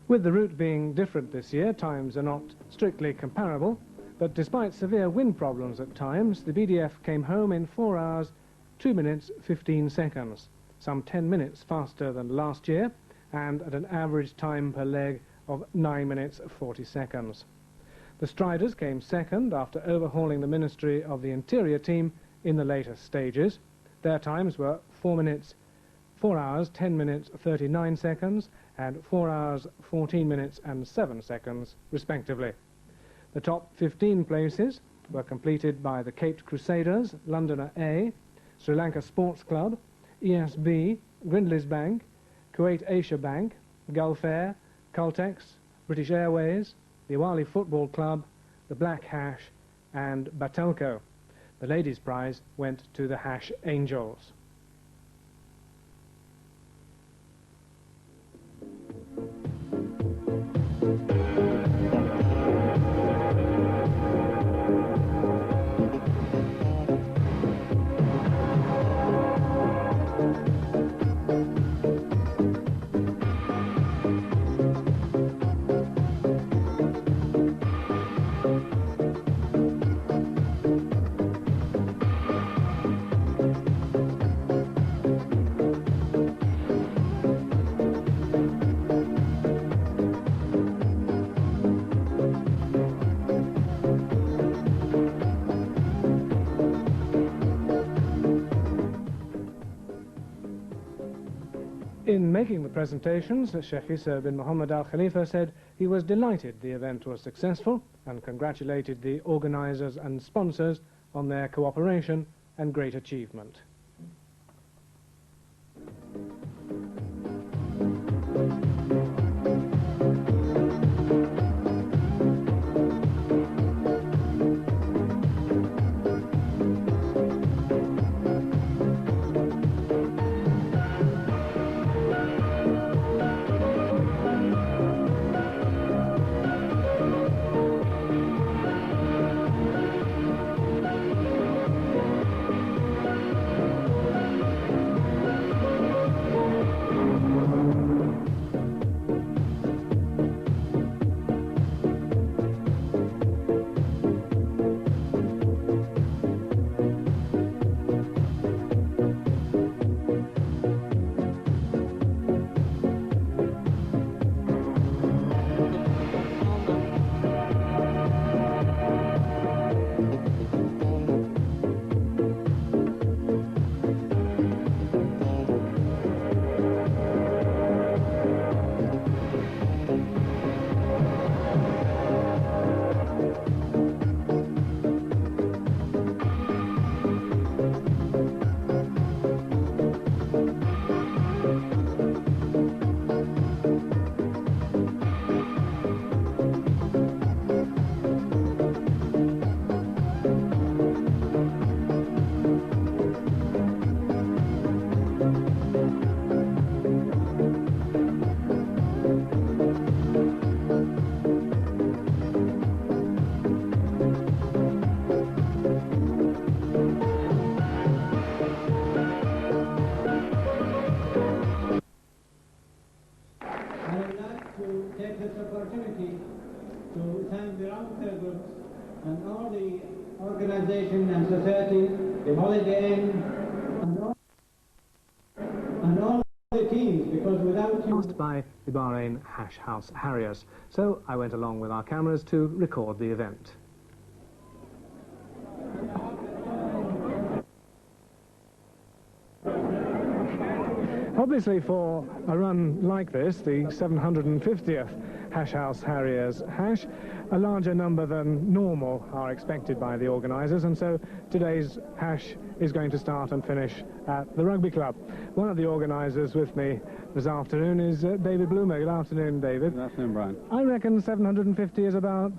With the route being different this year, times are not strictly comparable, but despite severe wind problems at times, the BDF came home in 4 hours, 2 minutes, 15 seconds, some 10 minutes faster than last year, and at an average time per leg of 9 minutes, 40 seconds. The Striders came second after overhauling the Ministry of the Interior team in the later stages. Their times were 4 hours, 10 minutes, 39 seconds, and 4 hours, 14 minutes and 7 seconds, respectively. The top 15 places were completed by the Caped Crusaders, Londoner A, Sri Lanka Sports Club, ESB, Grindlays Bank, Kuwait Asia Bank, Gulf Air, Caltex, British Airways, the Awali Football Club, the Black Hash and Batelco. The ladies' prize went to the Hash Angels. In making the presentations, Sheikh Isa bin Mohammed Al Khalifa said he was delighted the event was successful and congratulated the organisers and sponsors on their cooperation and great achievement. And all the organization and society, the Holiday Inn, and all the teams, because without you... Asked by the Bahrain Hash House Harriers, so I went along with our cameras to record the event. Obviously, for a run like this, the 750th Hash House Harriers Hash, a larger number than normal are expected by the organisers, and so today's Hash is going to start and finish at the rugby club. One of the organisers with me this afternoon is David Bloomer. Good afternoon, David. Good afternoon, Brian. I reckon 750 is about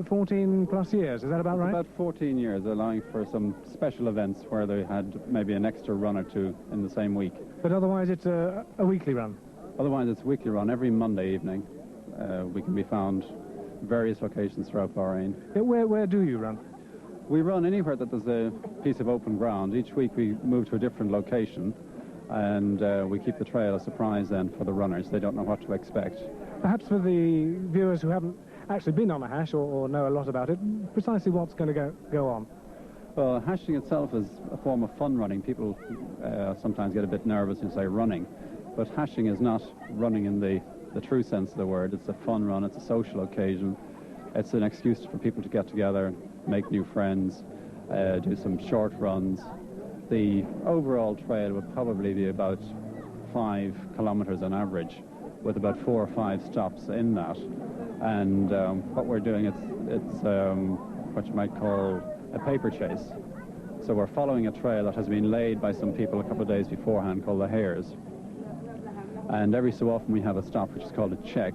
14 plus years. Is that about right? About 14 years, allowing for some special events where they had maybe an extra run or two in the same week. But otherwise it's a weekly run? Otherwise it's a weekly run every Monday evening. We can be found various locations throughout Bahrain. Yeah, where do you run? We run anywhere that there's a piece of open ground. Each week we move to a different location, and we keep the trail a surprise then for the runners. They don't know what to expect. Perhaps for the viewers who haven't actually been on a hash or know a lot about it, precisely what's going to go on? Well, hashing itself is a form of fun running. People sometimes get a bit nervous when you say running, but hashing is not running in the true sense of the word. It's a fun run, it's a social occasion. It's an excuse for people to get together, make new friends, do some short runs. The overall trail would probably be about 5 kilometers on average, with about 4 or 5 stops in that. And what we're doing, it's what you might call a paper chase. So we're following a trail that has been laid by some people a couple of days beforehand called the Harriers. And every so often we have a stop which is called a check.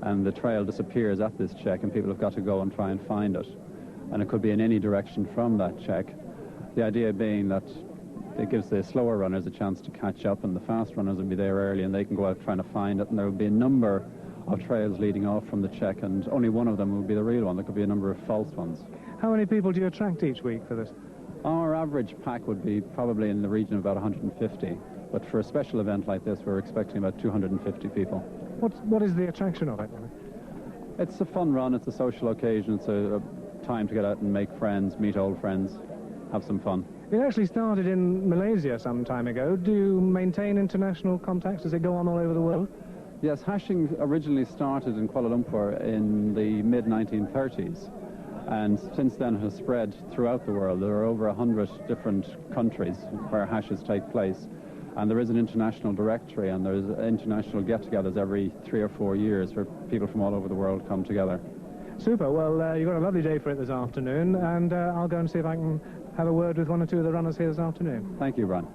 and the trail disappears at this check, and people have got to go and try and find it. And it could be in any direction from that check. The idea being that it gives the slower runners a chance to catch up, and the fast runners will be there early, and they can go out trying to find it, and there will be a number of trails leading off from the check, and only one of them will be the real one. There could be a number of false ones. How many people do you attract each week for this? Our average pack would be probably in the region of about 150, but for a special event like this, we're expecting about 250 people. What is the attraction of it? It's a fun run, it's a social occasion, it's a time to get out and make friends, meet old friends, have some fun. It actually started in Malaysia some time ago. Do you maintain international contacts? Does it go on all over the world? Yes, hashing originally started in Kuala Lumpur in the mid-1930s, and since then has spread throughout the world. There are over 100 different countries where hashes take place, and there is an international directory, and there's international get-togethers every 3 or 4 years where people from all over the world come together. Super. Well, you've got a lovely day for it this afternoon, and I'll go and see if I can have a word with one or two of the runners here this afternoon. Thank you, Brian.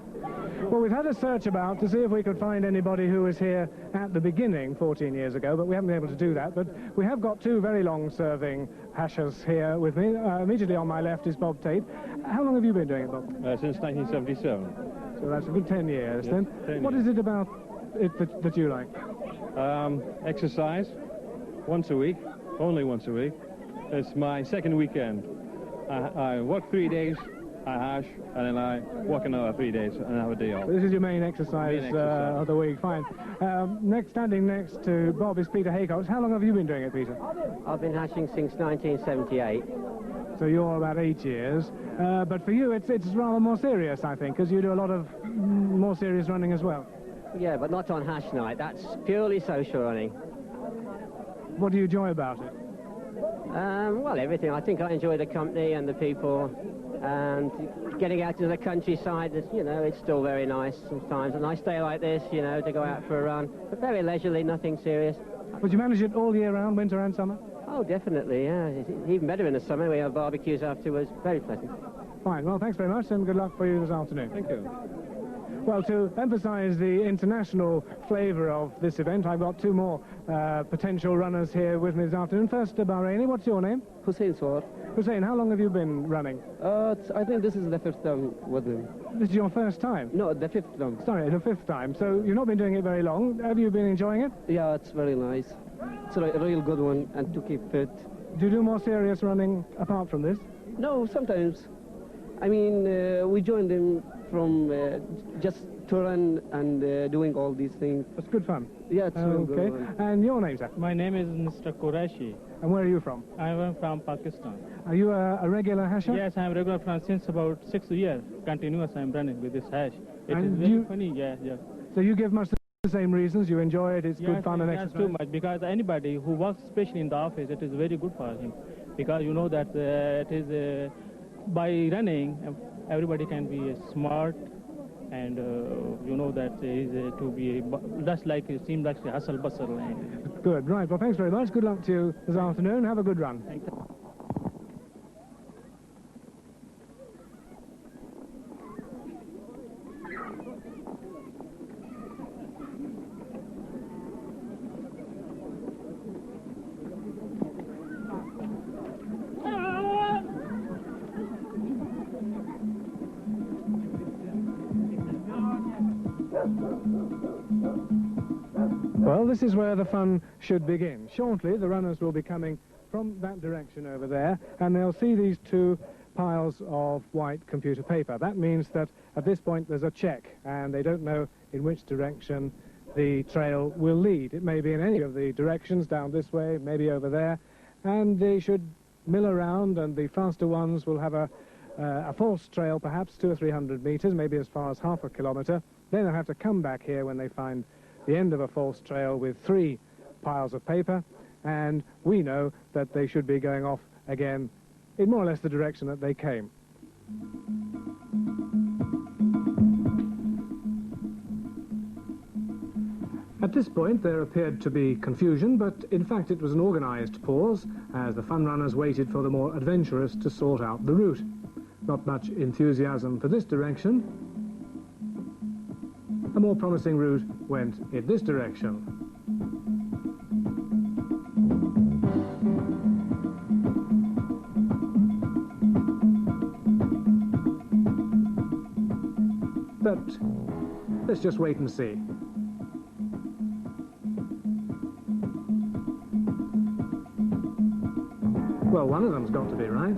Well, we've had a search about to see if we could find anybody who was here at the beginning 14 years ago, but we haven't been able to do that. But we have got two very long-serving hashers here with me. Immediately on my left is Bob Tate. How long have you been doing it, Bob? Since 1977. So that's a good 10 years, yes, then. 10 what years. is it about it that you like? Exercise, once a week, only once a week. It's my second weekend. I work 3 days, I hash, and then I walk another 3 days and have a day off. This is your main exercise, of the week. Fine. Standing next to Bob is Peter Haycox. How long have you been doing it, Peter? I've been hashing since 1978. So you're about 8 years. But for you, it's rather more serious, I think, because you do a lot of more serious running as well. Yeah, but not on hash night. That's purely social running. What do you enjoy about it? Well, everything. I think I enjoy the company and the people, and getting out to the countryside, you know, it's still very nice sometimes. A nice day like this, you know, to go out for a run, but very leisurely, nothing serious. Would you manage it all year round, winter and summer? Oh, definitely, yeah. It's even better in the summer. We have barbecues afterwards. Very pleasant. Fine. Well, thanks very much, and good luck for you this afternoon. Thank you. Well, to emphasise the international flavour of this event, I've got two more potential runners here with me this afternoon. First, Bahraini, what's your name? Hussein Swar. Hussein, how long have you been running? I think this is the fifth time with him. This is your first time? No, the fifth time. Sorry, the fifth time. So you've not been doing it very long. Have you been enjoying it? Yeah, it's very nice. It's a real good one, and to keep fit. Do you do more serious running apart from this? No, sometimes. I mean, we joined him from just to run and doing all these things. It's good fun. Yeah, it's real good. Okay. And your name, sir? My name is Mr. Qureshi. And where are you from? I am from Pakistan. Are you a regular hasher? Yes, I am regular from since about 6 years. Continuous, I am running with this hash. It And is very you- funny, yeah. So you give much the same reasons? You enjoy it, it's good fun and Yes, exercise? too much, because anybody who works especially in the office, it is very good for him. Because you know that it is, by running, everybody can be smart, and you know that is to be just like it seems like a hustle bustle. And Good, right. Well, thanks very much. Good luck to you this afternoon. Have a good run. Thank you. Well, this is where the fun should begin. Shortly, the runners will be coming from that direction over there, and they'll see these two piles of white computer paper. That means that at this point there's a check, and they don't know in which direction the trail will lead. It may be in any of the directions, down this way, maybe over there, and they should mill around, and the faster ones will have a false trail, perhaps 200 or 300 meters, maybe as far as half a kilometer. Then they'll have to come back here when they find the end of a false trail with 3 piles of paper, and we know that they should be going off again in more or less the direction that they came. At this point there appeared to be confusion, but in fact it was an organised pause as the fun runners waited for the more adventurous to sort out the route. Not much enthusiasm for this direction. A more promising route went in this direction. But let's just wait and see. Well, one of them's got to be right.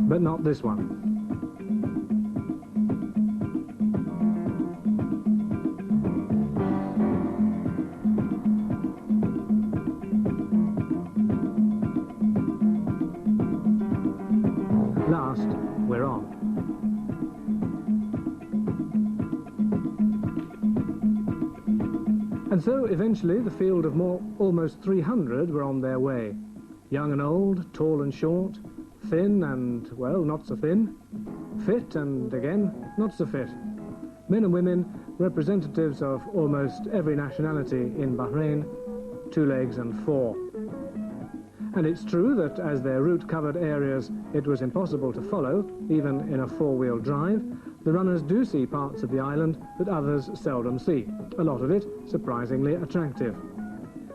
But not this one. Last, we're on. And so, eventually, the field of almost 300 were on their way. Young and old, tall and short, thin and, well, not so thin, fit and, again, not so fit. Men and women, representatives of almost every nationality in Bahrain, 2 legs and 4. And it's true that as their route covered areas it was impossible to follow, even in a 4-wheel drive, the runners do see parts of the island that others seldom see, a lot of it surprisingly attractive.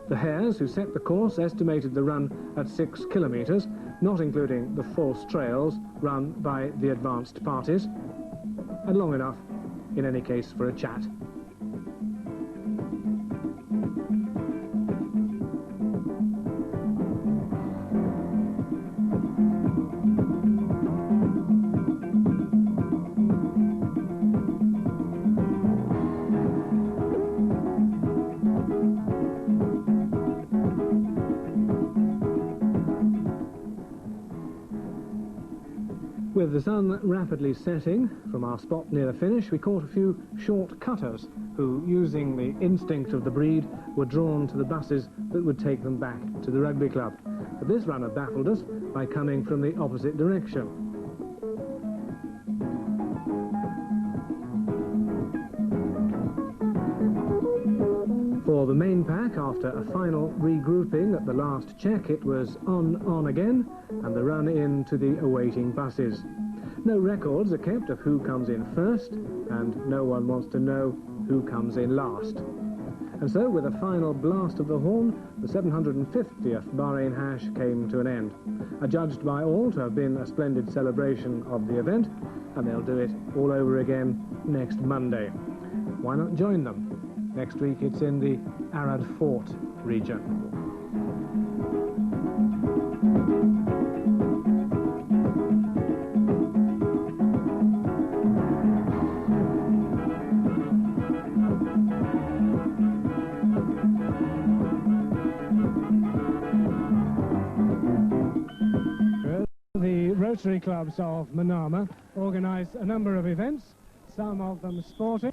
The Harriers, who set the course, estimated the run at 6 kilometres, not including the false trails run by the advanced parties, and long enough, in any case, for a chat. With the sun rapidly setting, from our spot near the finish, we caught a few short cutters who, using the instinct of the breed, were drawn to the buses that would take them back to the rugby club. But this runner baffled us by coming from the opposite direction. For the main pack, after a final regrouping at the last check, it was on again, and the run in to the awaiting buses. No records are kept of who comes in first, and no one wants to know who comes in last. And so, with a final blast of the horn, the 750th Bahrain Hash came to an end, adjudged by all to have been a splendid celebration of the event, and they'll do it all over again next Monday. Why not join them? Next week it's in the Arad Fort region. The Rotary clubs of Manama organise a number of events, some of them sporting.